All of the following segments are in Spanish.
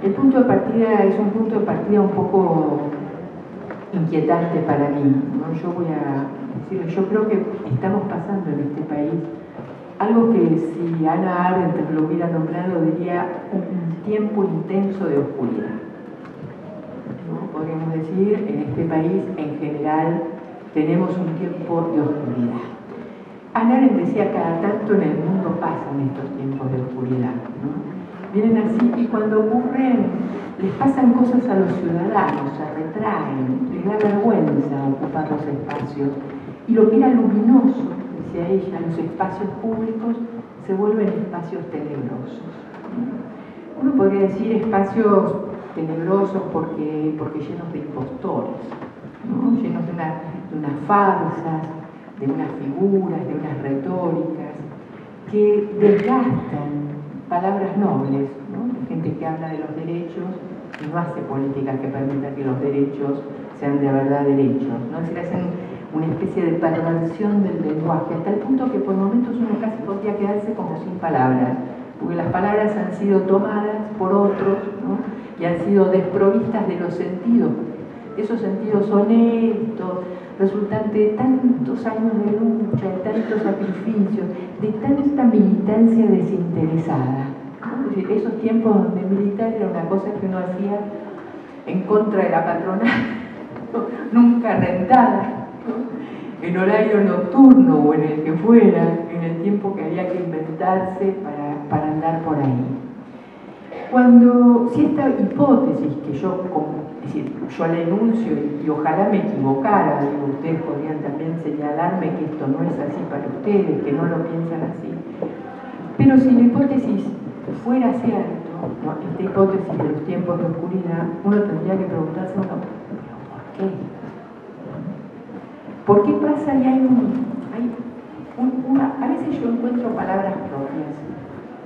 El punto de partida es un punto de partida un poco inquietante para mí, ¿no? Yo voy a decir, yo creo que estamos pasando en este país algo que si Hannah Arendt lo hubiera nombrado diría un tiempo intenso de oscuridad, ¿no? Podríamos decir, en este país en general tenemos un tiempo de oscuridad. Hannah Arendt decía, cada tanto en el mundo pasan estos tiempos de oscuridad, ¿no? Vienen así y cuando ocurren, les pasan cosas a los ciudadanos, se retraen, les da vergüenza ocupar los espacios. Y lo que era luminoso, decía ella, los espacios públicos se vuelven espacios tenebrosos. Uno podría decir espacios tenebrosos porque llenos de impostores, ¿no? Llenos de unas farsas, de unas figuras, de unas retóricas que desgastan palabras nobles, ¿no? Gente que habla de los derechos y no hace políticas que permitan que los derechos sean de verdad derechos, ¿no? Es decir, hacen una especie de perversión del lenguaje, hasta el punto que por momentos uno casi podría quedarse como sin palabras, porque las palabras han sido tomadas por otros, ¿no? Y han sido desprovistas de los sentidos, esos sentidos honestos, resultante de tantos años de lucha, de tantos sacrificios, de tanta militancia desinteresada, ¿no? Es decir, esos tiempos donde militar era una cosa que uno hacía en contra de la patronal, ¿no? Nunca rentada, ¿no? En horario nocturno o en el que fuera, en el tiempo que había que inventarse para andar por ahí. Si esta hipótesis que yo, es decir, yo la enuncio y ojalá me equivocara, digo, ustedes podrían también señalarme que esto no es así para ustedes, que no lo piensan así, pero si la hipótesis fuera cierto, ¿no? Esta hipótesis de los tiempos de oscuridad, uno tendría que preguntarse, ¿pero por qué? ¿Por qué pasa y a veces yo encuentro palabras propias?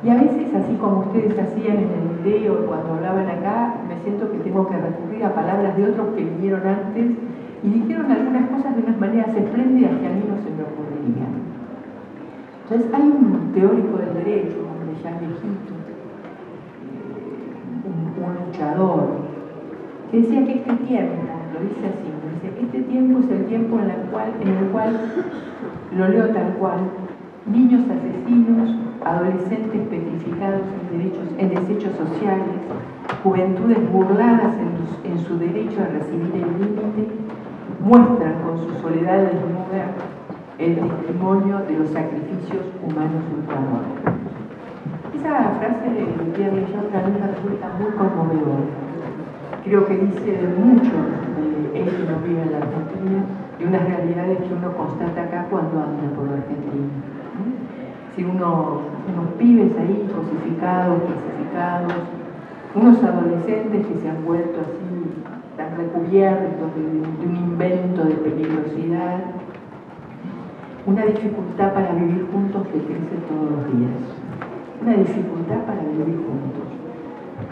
Y a veces, así como ustedes hacían en el video cuando hablaban acá, me siento que tengo que recurrir a palabras de otros que vinieron antes y dijeron algunas cosas de unas maneras espléndidas que a mí no se me ocurrirían. Entonces hay un teórico del derecho, un hombre ya viejito, un luchador, que decía que este tiempo, lo dice así, dice, este tiempo es el tiempo en el cual, lo leo tal cual, niños asesinos, adolescentes petrificados en desechos sociales, juventudes burladas en su derecho a recibir el límite, muestran con su soledad desnuda el testimonio de los sacrificios humanos ultramores. Esa frase de Pierre Lejeune a mí me resulta muy conmovedora. Creo que dice mucho de él que no vive en la Argentina, de unas realidades que uno constata acá cuando anda por la Argentina. Si unos pibes ahí cosificados, clasificados, unos adolescentes que se han vuelto así tan recubiertos de un invento de peligrosidad, una dificultad para vivir juntos que crece todos los días, una dificultad para vivir juntos.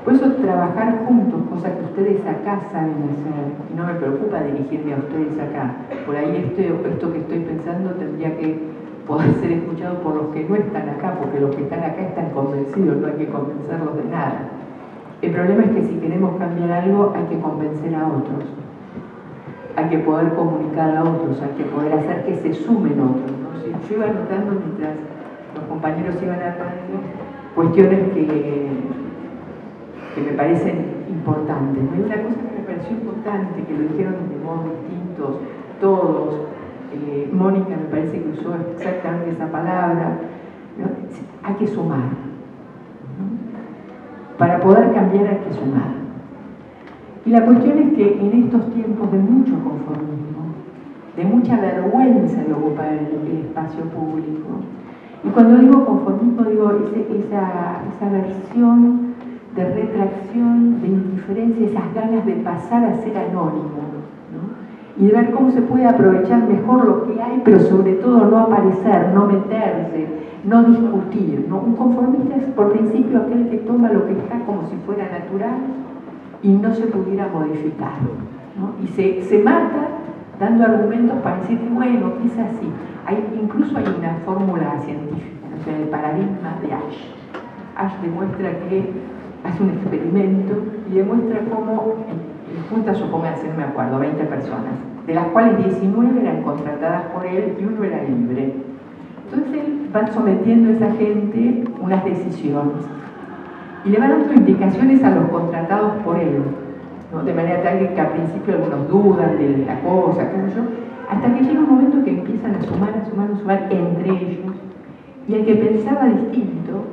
Por eso trabajar juntos, cosa que ustedes acá saben hacer, y no me preocupa dirigirme a ustedes acá, por ahí esto que estoy pensando tendría que poder ser escuchado por los que no están acá, porque los que están acá están convencidos, no hay que convencerlos de nada. El problema es que si queremos cambiar algo hay que convencer a otros, hay que poder comunicar a otros, hay que poder hacer que se sumen otros, ¿no? Si yo iba notando mientras los compañeros iban hablando cuestiones que me parecen importantes. Hay una cosa que me pareció importante, que lo dijeron de modos distintos todos. Mónica me parece que usó exactamente esa palabra, ¿no? Hay que sumar, ¿no? Para poder cambiar hay que sumar. Y la cuestión es que en estos tiempos de mucho conformismo, de mucha vergüenza de ocupar el espacio público, y cuando digo conformismo digo esa versión de retracción, de indiferencia, esas ganas de pasar a ser anónimo, y de ver cómo se puede aprovechar mejor lo que hay, pero sobre todo no aparecer, no meterse, no discutir, ¿no? Un conformista es por principio aquel que toma lo que está como si fuera natural y no se pudiera modificar, ¿no? Y se mata dando argumentos para decir que bueno, que es así. Incluso hay una fórmula científica, o sea, el paradigma de Ash. Ash demuestra que hace un experimento y demuestra cómo junta, supónganse, no me acuerdo, 20 personas, de las cuales 19 eran contratadas por él y uno era libre. Entonces él va sometiendo a esa gente unas decisiones y le va dando indicaciones a los contratados por él, ¿no? De manera tal que al principio algunos dudan de la cosa, qué sé yo, hasta que llega un momento que empiezan a sumar entre ellos, y el que pensaba distinto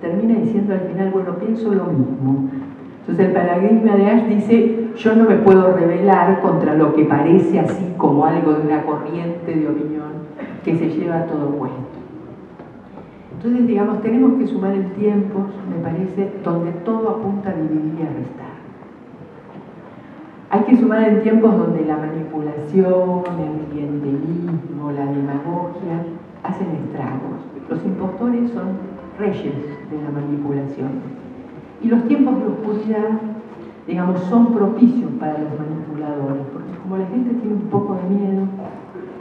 termina diciendo al final, bueno, pienso lo mismo. Entonces el paradigma de Ash dice, yo no me puedo rebelar contra lo que parece así como algo de una corriente de opinión que se lleva todo puesto. Entonces, digamos, tenemos que sumar en tiempos, me parece, donde todo apunta a dividir y a restar. Hay que sumar en tiempos donde la manipulación, el clientelismo, la demagogia hacen estragos. Los impostores son reyes de la manipulación. Y los tiempos de oscuridad, digamos, son propicios para los manipuladores, porque como la gente tiene un poco de miedo,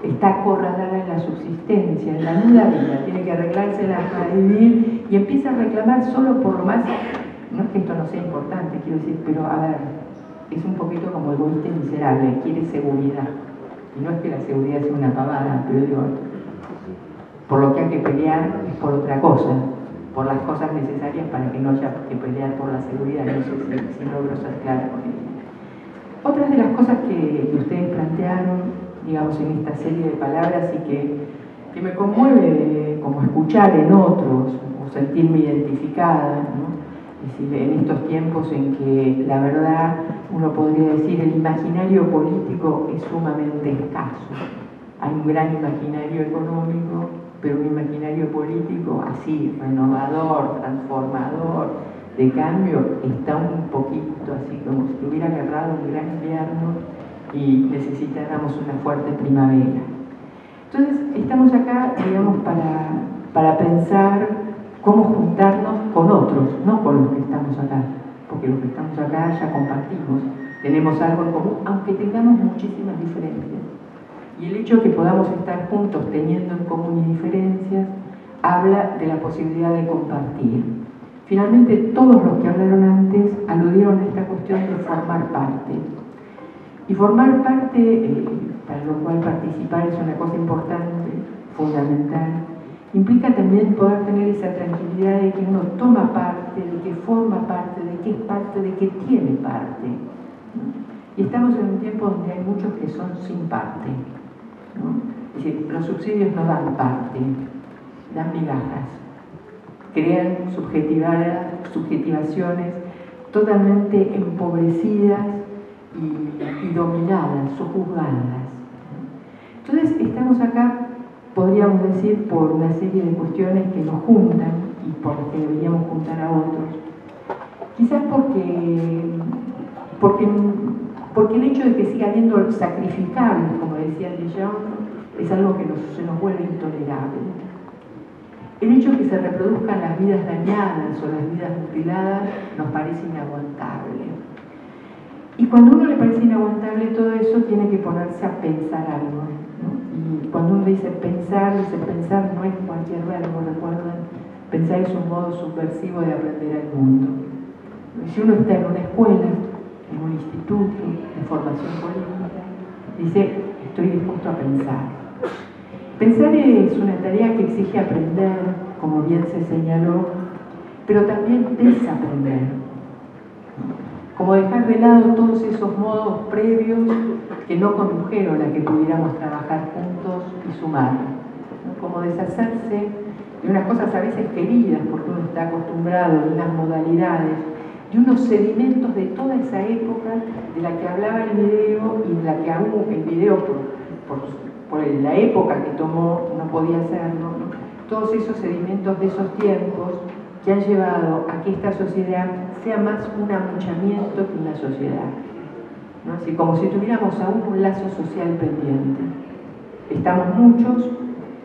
está acorralada en la subsistencia, en la nuda vida, tiene que arreglársela para vivir y empieza a reclamar solo por lo más. No es que esto no sea importante, quiero decir, pero a ver, es un poquito como egoísta y miserable, quiere seguridad. Y no es que la seguridad sea una pavada, pero digo, por lo que hay que pelear es por otra cosa, por las cosas necesarias para que no haya que pelear por la seguridad. No sé si logro ser clara con eso. Otras de las cosas que ustedes plantearon, digamos, en esta serie de palabras y que me conmueve como escuchar en otros o sentirme identificada, ¿no? Es decir, en estos tiempos en que la verdad uno podría decir el imaginario político es sumamente escaso. Hay un gran imaginario económico, pero un imaginario político así, renovador, transformador, de cambio, está un poquito así como si hubiera agarrado un gran invierno y necesitáramos una fuerte primavera. Entonces, estamos acá, digamos, para pensar cómo juntarnos con otros, no con los que estamos acá, porque los que estamos acá ya compartimos, tenemos algo en común, aunque tengamos muchísimas diferencias. Y el hecho de que podamos estar juntos teniendo en común y diferencias habla de la posibilidad de compartir. Finalmente, todos los que hablaron antes aludieron a esta cuestión de formar parte. Y formar parte, para lo cual participar es una cosa importante, fundamental, implica también poder tener esa tranquilidad de que uno toma parte, de que forma parte, de que es parte, de que tiene parte, ¿no? Y estamos en un tiempo donde hay muchos que son sin parte, ¿no? Es decir, los subsidios no dan parte, dan migajas, crean subjetivaciones totalmente empobrecidas y dominadas, sojuzgadas. Entonces estamos acá, podríamos decir, por una serie de cuestiones que nos juntan y por las que deberíamos juntar a otros. Quizás porque el hecho de que siga habiendo sacrificables, como decía De Jong, es algo que se nos vuelve intolerable. El hecho de que se reproduzcan las vidas dañadas o las vidas mutiladas nos parece inaguantable. Y cuando a uno le parece inaguantable todo eso, tiene que ponerse a pensar algo, ¿no? Y cuando uno dice pensar no es cualquier verbo, recuerden, pensar es un modo subversivo de aprender al mundo. Si uno está en una escuela, en un instituto de formación política, dice, estoy dispuesto a pensar. Pensar es una tarea que exige aprender, como bien se señaló, pero también desaprender. Como dejar de lado todos esos modos previos que no condujeron a que pudiéramos trabajar juntos y sumar, ¿no? Como deshacerse de unas cosas a veces queridas, porque uno está acostumbrado, de unas modalidades, de unos sedimentos de toda esa época de la que hablaba el video y de la que aún el video, por la época que tomó, no podía hacerlo, ¿no? Todos esos sedimentos de esos tiempos que han llevado a que esta sociedad sea más un amuchamiento que una sociedad, ¿no? Así como si tuviéramos aún un lazo social pendiente. Estamos muchos,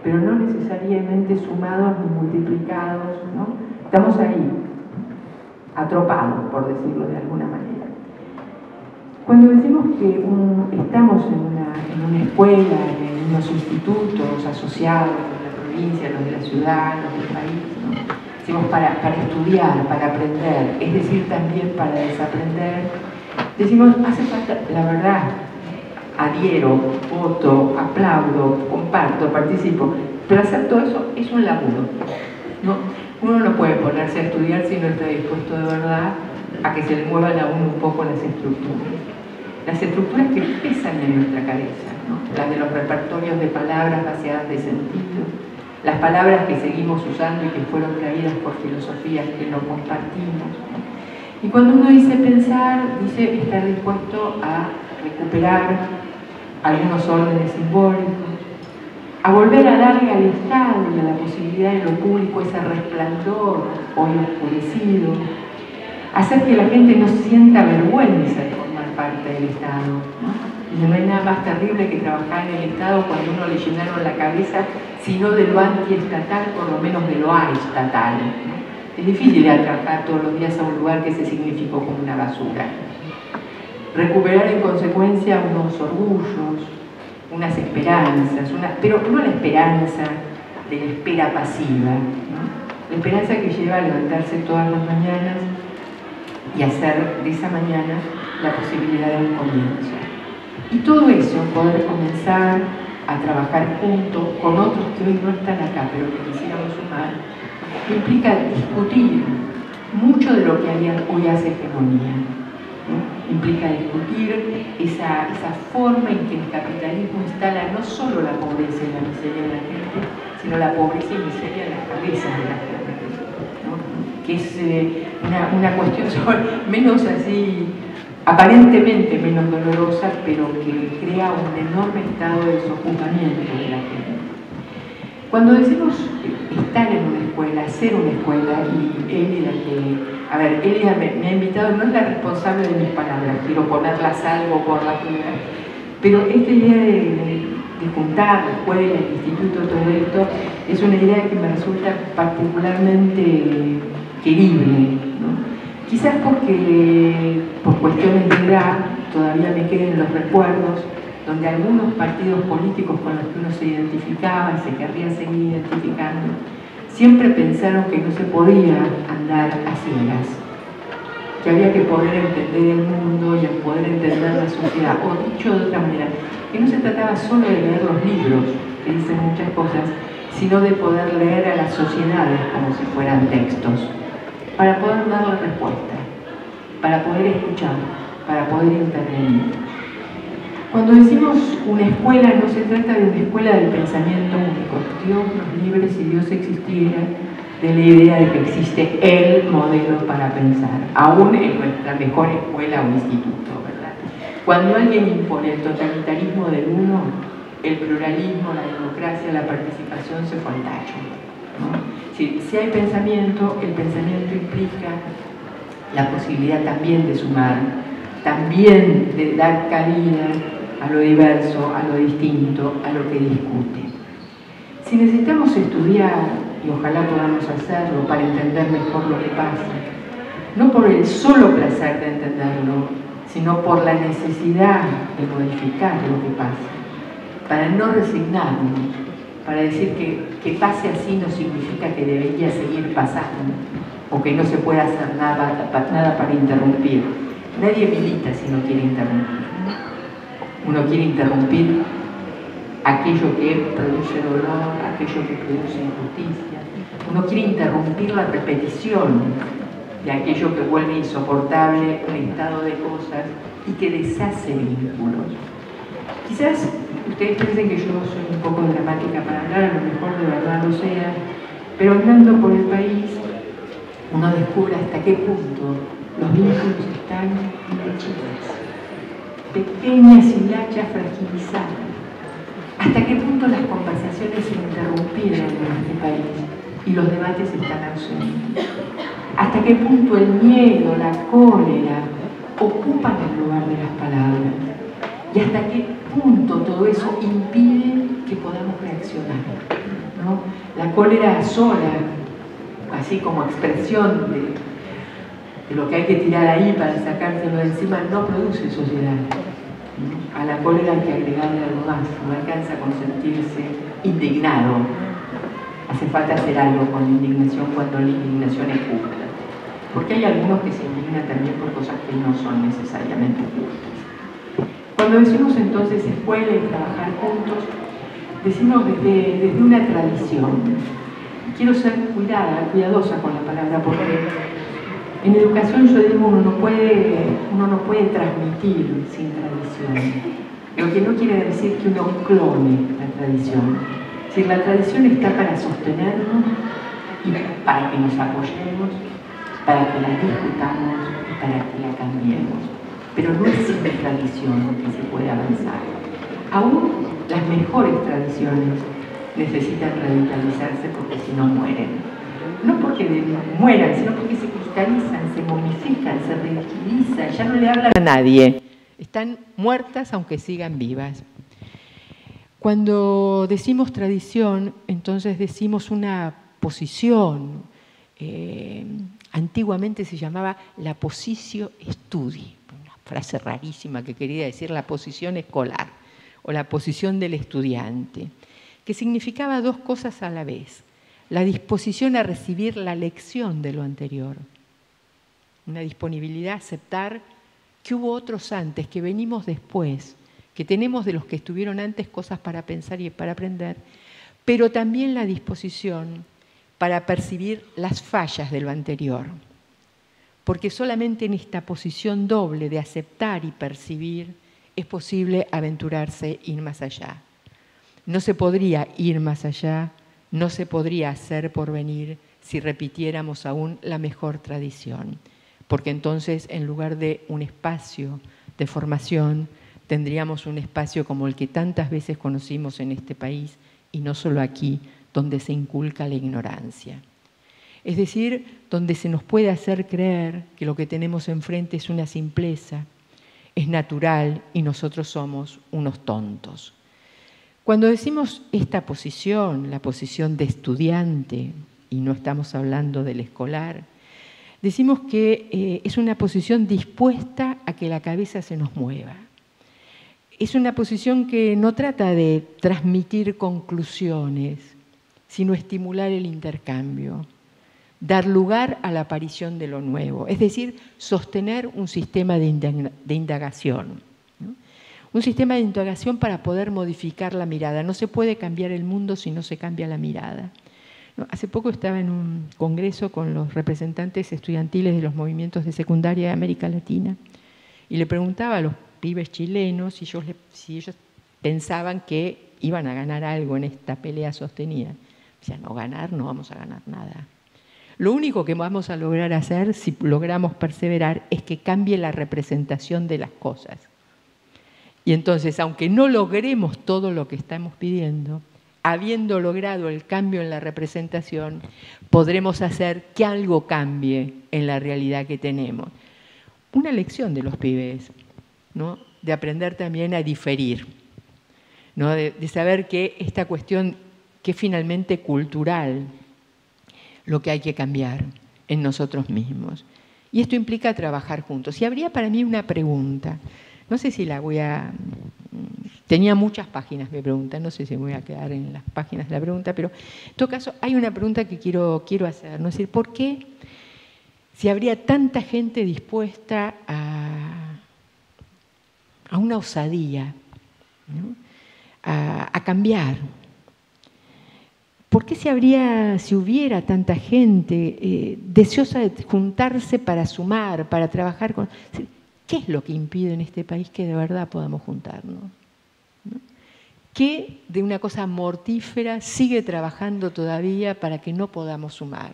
pero no necesariamente sumados ni multiplicados, ¿no? Estamos ahí, atropados, por decirlo de alguna manera. Cuando decimos que estamos en una escuela, en unos institutos asociados, en la provincia, los de la ciudad, los del país, ¿no? decimos para estudiar, para aprender, es decir, también para desaprender, decimos, hace falta, la verdad, adhiero, voto, aplaudo, comparto, participo, pero hacer todo eso es un laburo, ¿no? Uno no puede ponerse a estudiar si no está dispuesto de verdad a que se le muevan a uno un poco las estructuras que pesan en nuestra cabeza, ¿no? Las de los repertorios de palabras vaciadas de sentido, las palabras que seguimos usando y que fueron traídas por filosofías que no compartimos, ¿no? Y cuando uno dice pensar, dice estar dispuesto a recuperar algunos órdenes simbólicos, a volver a darle al Estado y a la posibilidad de lo público ese resplandor hoy oscurecido, hacer que la gente no sienta vergüenza de formar parte del Estado, ¿no? Y no hay nada más terrible que trabajar en el Estado cuando uno le llenaron la cabeza, sino de lo antiestatal, por lo menos de lo aestatal, ¿no? Es difícil ir a trabajar todos los días a un lugar que se significó como una basura. Recuperar en consecuencia unos orgullos, unas esperanzas, pero no la esperanza de la espera pasiva, ¿no? La esperanza que lleva a levantarse todas las mañanas y hacer de esa mañana la posibilidad de un comienzo. Y todo eso, poder comenzar a trabajar junto con otros que hoy no están acá, pero que quisiéramos sumar, implica discutir mucho de lo que hoy hace hegemonía, ¿no? Implica discutir esa forma en que el capitalismo instala no solo la pobreza y la miseria de la gente, sino la pobreza y miseria de las cabezas de la gente, ¿no? Que es una cuestión menos así, aparentemente menos dolorosa, pero que crea un enorme estado de desocupamiento de la gente. Cuando decimos estar en una escuela, hacer una escuela, y Elida, Elida me ha invitado, no es la responsable de mis palabras, quiero ponerlas algo por la primera, pero esta idea de juntar la escuela, el instituto, todo esto, es una idea que me resulta particularmente querible, ¿no? Quizás porque por cuestiones de edad todavía me queden los recuerdos donde algunos partidos políticos con los que uno se identificaba y se querría seguir identificando, siempre pensaron que no se podía andar a ciegas, que había que poder entender el mundo y poder entender la sociedad, o dicho de otra manera, que no se trataba solo de leer los libros, que dicen muchas cosas, sino de poder leer a las sociedades como si fueran textos, para poder darle respuesta, para poder escuchar, para poder intervenir. Cuando decimos una escuela, no se trata de una escuela del pensamiento único. Dios nos libre, si Dios existiera, de la idea de que existe el modelo para pensar, aún en nuestra mejor escuela o instituto, ¿verdad? Cuando alguien impone el totalitarismo del uno, el pluralismo, la democracia, la participación se fue al tacho, ¿no? Si hay pensamiento, el pensamiento implica la posibilidad también de sumar, también de dar cabida a lo diverso, a lo distinto, a lo que discute. Si necesitamos estudiar, y ojalá podamos hacerlo para entender mejor lo que pasa, no por el solo placer de entenderlo, sino por la necesidad de modificar lo que pasa, para no resignarnos, para decir que pase así no significa que debería seguir pasando, o que no se puede hacer nada para interrumpir. Nadie milita si no quiere interrumpir. Uno quiere interrumpir aquello que produce dolor, aquello que produce injusticia. Uno quiere interrumpir la repetición de aquello que vuelve insoportable un estado de cosas y que deshace vínculos. Quizás ustedes piensen que yo soy un poco dramática para hablar, a lo mejor de verdad lo sea, pero andando por el país uno descubre hasta qué punto los vínculos están enhechidos, pequeñas hilachas fragilizadas. ¿Hasta qué punto las conversaciones se interrumpieron en este país y los debates están ausentes? ¿Hasta qué punto el miedo, la cólera ocupan el lugar de las palabras? ¿Y hasta qué punto todo eso impide que podamos reaccionar, ¿no? La cólera sola, así como expresión de lo que hay que tirar ahí para sacárselo de encima, no produce sociedad. A la cólera hay que agregarle algo más, no alcanza con sentirse indignado. hace falta hacer algo con la indignación cuando la indignación es justa. Porque hay algunos que se indignan también por cosas que no son necesariamente justas. Cuando decimos entonces escuela y trabajar juntos, decimos desde una tradición. Quiero ser cuidadosa con la palabra, porque en educación yo digo uno no puede transmitir sin tradición. Lo que no quiere decir que uno clone la tradición. Es decir, la tradición está para sostenernos y para que nos apoyemos, para que la discutamos y para que la cambiemos. Pero no es sin tradición que se puede avanzar. Aún las mejores tradiciones necesitan revitalizarse porque si no mueren. No porque mueran, sino porque se cristalizan, se momifican, se ridiculizan, ya no le hablan a nadie. Están muertas aunque sigan vivas. Cuando decimos tradición, entonces decimos una posición. Antiguamente se llamaba la positio studi, una frase rarísima que quería decir la posición escolar o la posición del estudiante, que significaba dos cosas a la vez. La disposición a recibir la lección de lo anterior, una disponibilidad a aceptar que hubo otros antes, que venimos después, que tenemos de los que estuvieron antes cosas para pensar y para aprender, pero también la disposición para percibir las fallas de lo anterior. Porque solamente en esta posición doble de aceptar y percibir es posible aventurarse, ir más allá. No se podría ir más allá, no se podría hacer porvenir si repitiéramos aún la mejor tradición, porque entonces en lugar de un espacio de formación tendríamos un espacio como el que tantas veces conocimos en este país y no solo aquí, donde se inculca la ignorancia. Es decir, donde se nos puede hacer creer que lo que tenemos enfrente es una simpleza, es natural y nosotros somos unos tontos. Cuando decimos esta posición, la posición de estudiante, y no estamos hablando del escolar, decimos que es una posición dispuesta a que la cabeza se nos mueva. Es una posición que no trata de transmitir conclusiones, sino estimular el intercambio, dar lugar a la aparición de lo nuevo, es decir, sostener un sistema de indagación, ¿no? Un sistema de indagación para poder modificar la mirada. No se puede cambiar el mundo si no se cambia la mirada. Hace poco estaba en un congreso con los representantes estudiantiles de los movimientos de secundaria de América Latina y le preguntaba a los pibes chilenos si ellos pensaban que iban a ganar algo en esta pelea sostenida. O sea, no vamos a ganar nada. Lo único que vamos a lograr hacer, si logramos perseverar, es que cambie la representación de las cosas. Y entonces, aunque no logremos todo lo que estamos pidiendo, habiendo logrado el cambio en la representación, podremos hacer que algo cambie en la realidad que tenemos. Una lección de los pibes, ¿no? De aprender también a diferir, ¿no? De saber que esta cuestión que es finalmente cultural, lo que hay que cambiar en nosotros mismos. Y esto implica trabajar juntos. Y habría para mí una pregunta, no sé si la voy a... Tenía muchas páginas mi pregunta, no sé si me voy a quedar en las páginas de la pregunta, pero en todo caso hay una pregunta que quiero hacer, ¿no? Es decir, ¿por qué si habría tanta gente dispuesta a una osadía, ¿no? a cambiar? ¿Por qué si hubiera tanta gente deseosa de juntarse para sumar, para trabajar con... ¿Qué es lo que impide en este país que de verdad podamos juntarnos? ¿No? ¿Qué de una cosa mortífera sigue trabajando todavía para que no podamos sumar?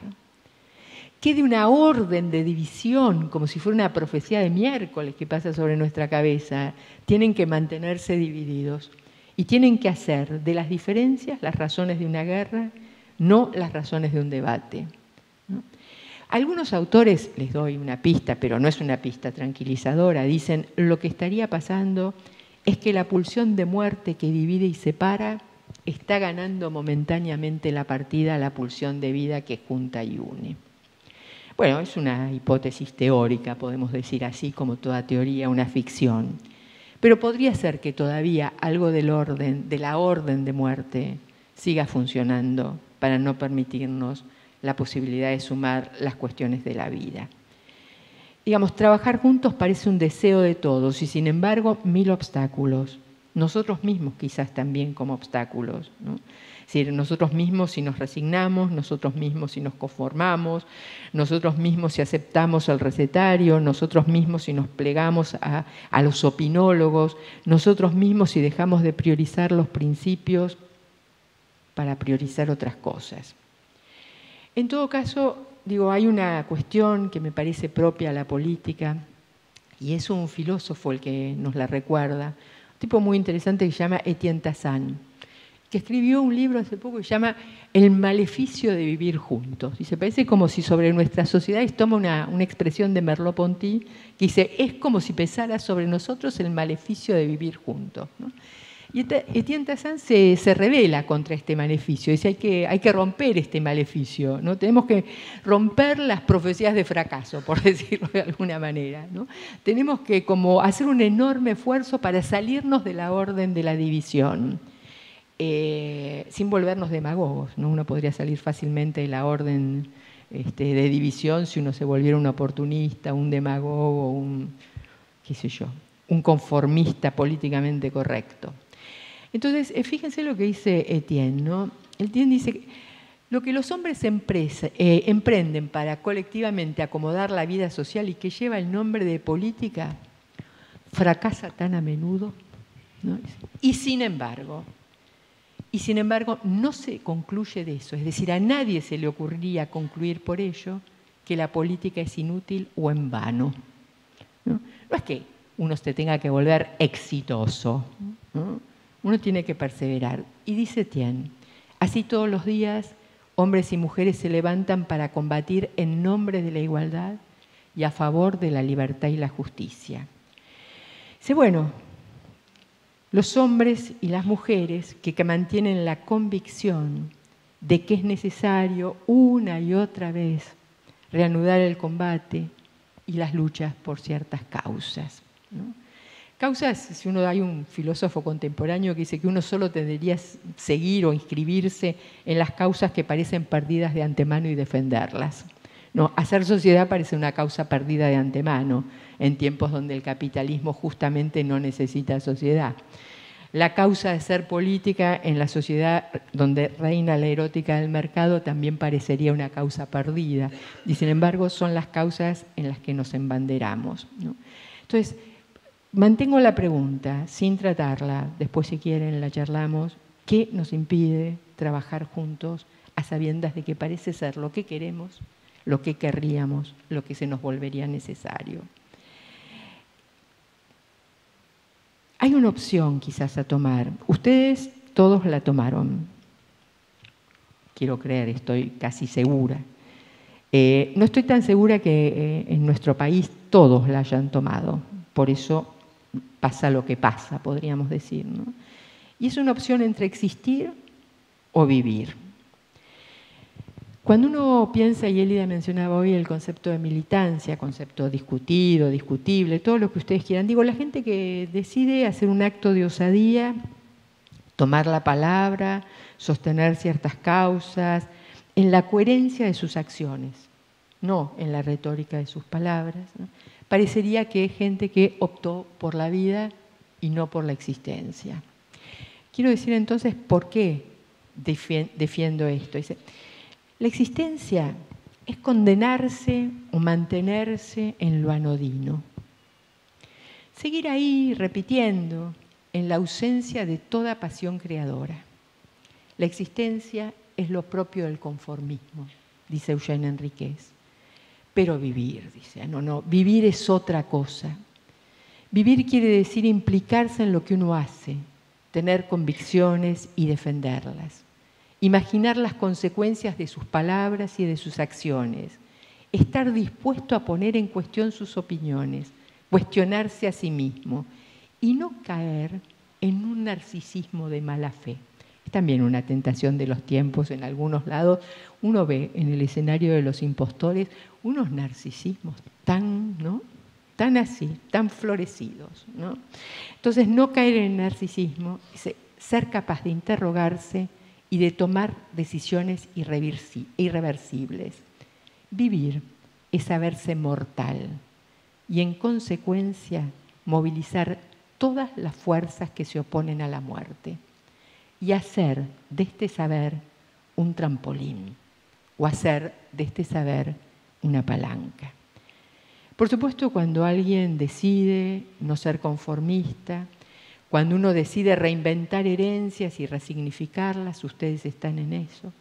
¿Qué de una orden de división, como si fuera una profecía de miércoles que pasa sobre nuestra cabeza, tienen que mantenerse divididos? Y tienen que hacer de las diferencias las razones de una guerra, no las razones de un debate, ¿no? Algunos autores, les doy una pista, pero no es una pista tranquilizadora, dicen lo que estaría pasando es que la pulsión de muerte que divide y separa está ganando momentáneamente la partida a la pulsión de vida que junta y une. Bueno, es una hipótesis teórica, podemos decir así, como toda teoría, una ficción. Pero podría ser que todavía algo del orden, de la orden de muerte, siga funcionando para no permitirnos la posibilidad de sumar las cuestiones de la vida. Digamos, trabajar juntos parece un deseo de todos y sin embargo 1000 obstáculos. Nosotros mismos quizás también como obstáculos, ¿no? Es decir, nosotros mismos si nos resignamos, nosotros mismos si nos conformamos, nosotros mismos si aceptamos el recetario, nosotros mismos si nos plegamos a los opinólogos, nosotros mismos si dejamos de priorizar los principios para priorizar otras cosas. En todo caso, digo, hay una cuestión que me parece propia a la política y es un filósofo el que nos la recuerda, un tipo muy interesante que se llama Etienne Tassán, que escribió un libro hace poco que se llama El maleficio de vivir juntos. Y se parece como si sobre nuestra sociedad, y toma una expresión de Merleau-Ponty, que dice, es como si pesara sobre nosotros el maleficio de vivir juntos, ¿no? Y Etienne Tassán se revela contra este maleficio, dice hay que romper este maleficio, ¿no? Tenemos que romper las profecías de fracaso, por decirlo de alguna manera, ¿no? Tenemos que como hacer un enorme esfuerzo para salirnos de la orden de la división, sin volvernos demagogos, ¿no? Uno podría salir fácilmente de la orden de división si uno se volviera un oportunista, un demagogo, un conformista políticamente correcto. Entonces, fíjense lo que dice Etienne, ¿no? Etienne dice que lo que los hombres emprenden para colectivamente acomodar la vida social y que lleva el nombre de política, fracasa tan a menudo, ¿no? Y sin embargo, no se concluye de eso. Es decir, a nadie se le ocurriría concluir por ello que la política es inútil o en vano, ¿no? No es que uno se tenga que volver exitoso, ¿no? Uno tiene que perseverar. Y dice Etienne, así todos los días hombres y mujeres se levantan para combatir en nombre de la igualdad y a favor de la libertad y la justicia. Dice, bueno, los hombres y las mujeres que mantienen la convicción de que es necesario una y otra vez reanudar el combate y las luchas por ciertas causas, ¿no? Causas, si uno hay un filósofo contemporáneo que dice que uno solo debería seguir o inscribirse en las causas que parecen perdidas de antemano y defenderlas. No, hacer sociedad parece una causa perdida de antemano en tiempos donde el capitalismo justamente no necesita sociedad. La causa de ser política en la sociedad donde reina la erótica del mercado también parecería una causa perdida. Y sin embargo son las causas en las que nos embanderamos, ¿no? Entonces, mantengo la pregunta, sin tratarla, después si quieren la charlamos, ¿qué nos impide trabajar juntos a sabiendas de que parece ser lo que queremos, lo que querríamos, lo que se nos volvería necesario? Hay una opción quizás a tomar. Ustedes todos la tomaron. Quiero creer, estoy casi segura. No estoy tan segura que en nuestro país todos la hayan tomado. Por eso pasa lo que pasa, podríamos decir, ¿no? Y es una opción entre existir o vivir. Cuando uno piensa, y Elida mencionaba hoy el concepto de militancia, concepto discutido, discutible, todo lo que ustedes quieran, digo, la gente que decide hacer un acto de osadía, tomar la palabra, sostener ciertas causas, en la coherencia de sus acciones, no en la retórica de sus palabras, ¿no? Parecería que es gente que optó por la vida y no por la existencia. Quiero decir entonces por qué defiendo esto. Dice, la existencia es condenarse o mantenerse en lo anodino. Seguir ahí repitiendo en la ausencia de toda pasión creadora. La existencia es lo propio del conformismo, dice Eugène Enriquez. Pero vivir, dice, no, vivir es otra cosa. Vivir quiere decir implicarse en lo que uno hace, tener convicciones y defenderlas. Imaginar las consecuencias de sus palabras y de sus acciones. Estar dispuesto a poner en cuestión sus opiniones, cuestionarse a sí mismo y no caer en un narcisismo de mala fe. Es también una tentación de los tiempos en algunos lados. Uno ve en el escenario de Los Impostores unos narcisismos tan, ¿no?, tan así, tan florecidos, ¿no? Entonces, no caer en el narcisismo, ser capaz de interrogarse y de tomar decisiones irreversibles. Vivir es saberse mortal y, en consecuencia, movilizar todas las fuerzas que se oponen a la muerte y hacer de este saber un trampolín o hacer de este saber una palanca. Por supuesto, cuando alguien decide no ser conformista, cuando uno decide reinventar herencias y resignificarlas, ustedes están en eso.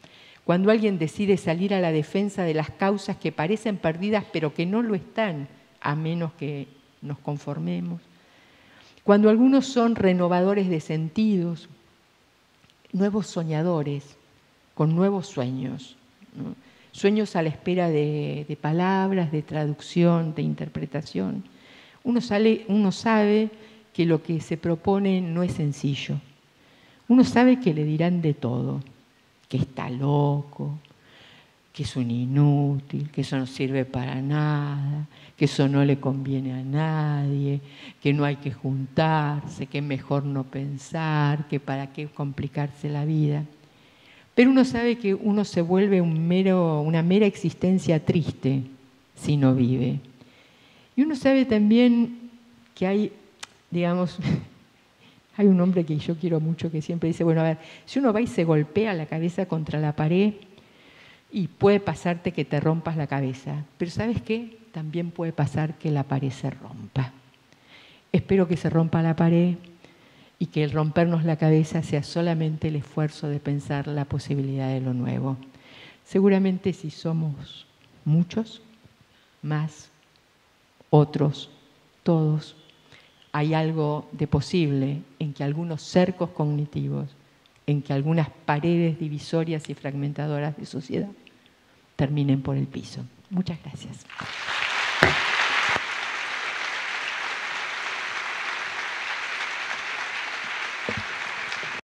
Cuando alguien decide salir a la defensa de las causas que parecen perdidas pero que no lo están, a menos que nos conformemos. Cuando algunos son renovadores de sentidos, nuevos soñadores, con nuevos sueños, ¿no? Sueños a la espera de palabras, de traducción, de interpretación. Uno sabe que lo que se propone no es sencillo. Uno sabe que le dirán de todo, que está loco, que es un inútil, que eso no sirve para nada, que eso no le conviene a nadie, que no hay que juntarse, que es mejor no pensar, que para qué complicarse la vida. Pero uno sabe que uno se vuelve una mera existencia triste si no vive. Y uno sabe también que hay, digamos, hay un hombre que yo quiero mucho que siempre dice, bueno, a ver, si uno va y se golpea la cabeza contra la pared, y puede pasarte que te rompas la cabeza, pero ¿sabes qué? También puede pasar que la pared se rompa. Espero que se rompa la pared y que el rompernos la cabeza sea solamente el esfuerzo de pensar la posibilidad de lo nuevo. Seguramente si somos muchos, más, otros, todos, hay algo de posible en que algunos cercos cognitivos, en que algunas paredes divisorias y fragmentadoras de sociedad terminen por el piso. Muchas gracias.